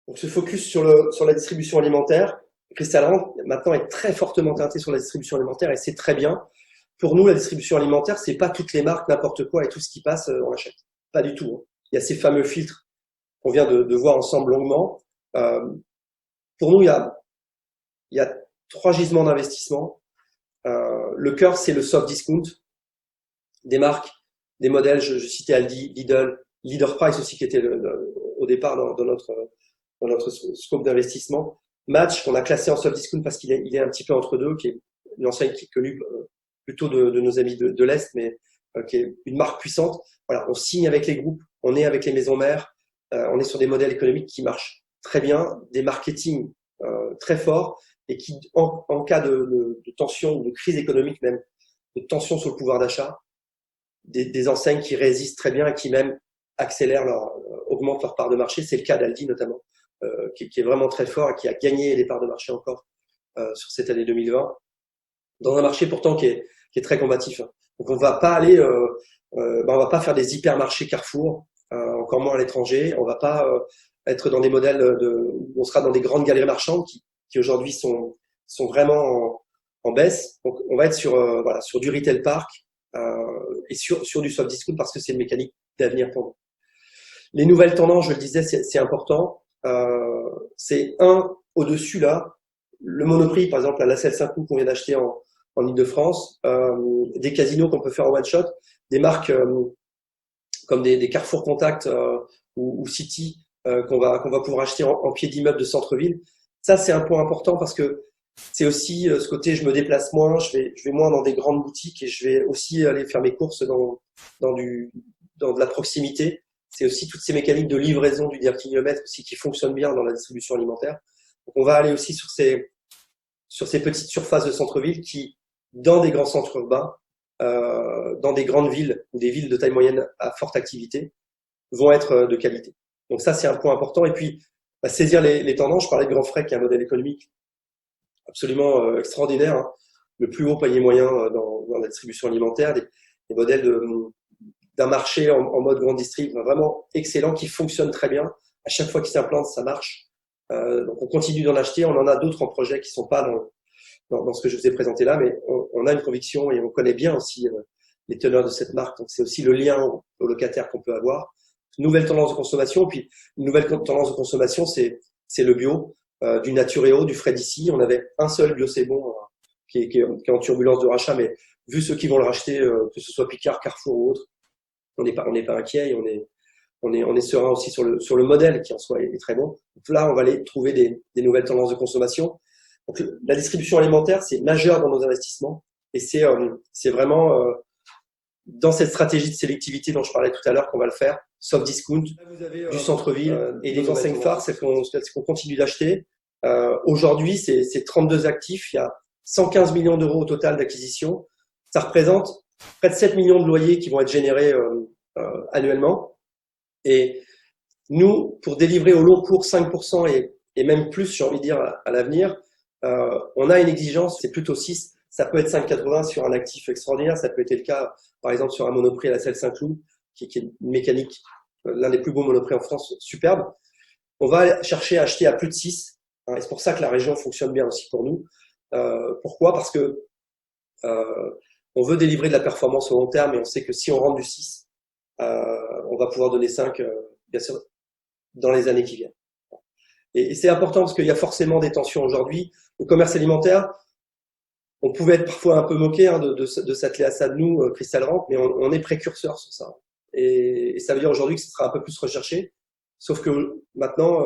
Donc, se focus sur la distribution alimentaire. Cristal maintenant est très fortement teinté sur la distribution alimentaire et c'est très bien. Pour nous, la distribution alimentaire, c'est pas toutes les marques, n'importe quoi et tout ce qui passe, on l'achète. Pas du tout. Il y a ces fameux filtres qu'on vient de voir ensemble longuement. Pour nous, il y a 3 gisements d'investissement. Le cœur, c'est le soft discount. Des marques, des modèles, je citais Aldi, Lidl, Leader Price aussi qui était au départ dans notre scope d'investissement. Match, qu'on a classé en soft discount parce qu'il est un petit peu entre deux, qui est une enseigne qui est connue plutôt de nos amis de l'Est, mais qui est une marque puissante. Voilà, on signe avec les groupes, on est avec les maisons mères, on est sur des modèles économiques qui marchent très bien, des marketing très forts et qui, en cas de tension, de crise économique même, de tension sur le pouvoir d'achat, des enseignes qui résistent très bien et qui même accélèrent augmentent leur part de marché. C'est le cas d'Aldi notamment, qui est vraiment très fort et qui a gagné les parts de marché encore sur cette année 2020, dans un marché pourtant qui est très combatif. Donc on va pas aller, on va pas faire des hypermarchés Carrefour, encore moins à l'étranger. On va pas être dans des modèles on sera dans des grandes galeries marchandes qui aujourd'hui sont vraiment en baisse. Donc on va être sur du retail park et sur du soft discount parce que c'est une mécanique d'avenir pour nous. Les nouvelles tendances, je le disais, c'est important. C'est au-dessus là, le Monoprix par exemple, la Selle Saint-Cloud qu'on vient d'acheter en Ile-de-France, des casinos qu'on peut faire en one shot, des marques comme des Carrefour Contact ou City qu'on va pouvoir acheter en pied d'immeuble de centre-ville. Ça c'est un point important parce que c'est aussi ce côté je me déplace moins, je vais moins dans des grandes boutiques et je vais aussi aller faire mes courses dans de la proximité. C'est aussi toutes ces mécaniques de livraison du dire kilomètre aussi qui fonctionnent bien dans la distribution alimentaire. Donc on va aller aussi sur ces petites surfaces de centre-ville qui, dans des grands centres urbains, dans des grandes villes ou des villes de taille moyenne à forte activité, vont être de qualité. Donc ça, c'est un point important. Et puis, saisir les tendances. Je parlais de Grand Frais, qui est un modèle économique absolument extraordinaire, hein. Le plus haut panier moyen dans la distribution alimentaire, des modèles d'un marché en mode grande distrib vraiment excellent, qui fonctionne très bien. À chaque fois qu'il s'implante, ça marche. Donc on continue d'en acheter. On en a d'autres en projet qui sont pas dans ce que je vous ai présenté là, mais on a une conviction et on connaît bien aussi les teneurs de cette marque. Donc c'est aussi le lien au locataire qu'on peut avoir. Nouvelle tendance de consommation. Puis une nouvelle tendance de consommation, c'est le bio, du Naturéo, du frais d'ici. On avait un seul bio c'est bon qui est en turbulence de rachat, mais vu ceux qui vont le racheter, que ce soit Picard, Carrefour ou autre, on n'est pas inquiet et on est serein aussi sur le modèle qui en soi est très bon. Donc là, on va aller trouver des nouvelles tendances de consommation. Donc la distribution alimentaire, c'est majeur dans nos investissements et c'est vraiment dans cette stratégie de sélectivité dont je parlais tout à l'heure qu'on va le faire. Soft discount, du centre-ville et des enseignes phares, c'est qu'on continue d'acheter. Aujourd'hui, c'est 32 actifs, il y a 115 millions d'euros au total d'acquisition. Ça représente près de 7 millions de loyers qui vont être générés annuellement. Et nous, pour délivrer au long cours 5% et même plus, j'ai envie de dire, à l'avenir, on a une exigence, c'est plutôt 6. Ça peut être 5,80 sur un actif extraordinaire. Ça peut être le cas, par exemple, sur un Monoprix à la Selle Saint-Cloud, qui est une mécanique, l'un des plus beaux Monoprix en France, superbe. On va chercher à acheter à plus de 6. Hein, et c'est pour ça que la région fonctionne bien aussi pour nous. Pourquoi? Parce que on veut délivrer de la performance au long terme et on sait que si on rentre du 6, on va pouvoir donner 5, bien sûr, dans les années qui viennent. Et c'est important parce qu'il y a forcément des tensions aujourd'hui. Le commerce alimentaire, on pouvait être parfois un peu moqué de s'atteler à ça de nous, Cristal Ramp, mais on est précurseur sur ça. Et ça veut dire aujourd'hui que ce sera un peu plus recherché. Sauf que maintenant,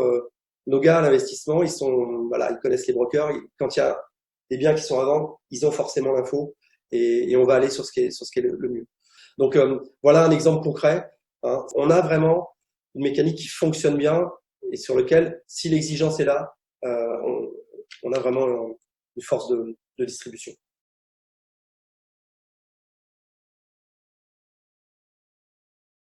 nos gars à l'investissement, ils connaissent les brokers. Quand il y a des biens qui sont à vendre, ils ont forcément l'info et on va aller sur ce qui est le mieux. Donc voilà un exemple concret. Hein. On a vraiment une mécanique qui fonctionne bien et sur lequel, si l'exigence est là, on a vraiment une force de distribution.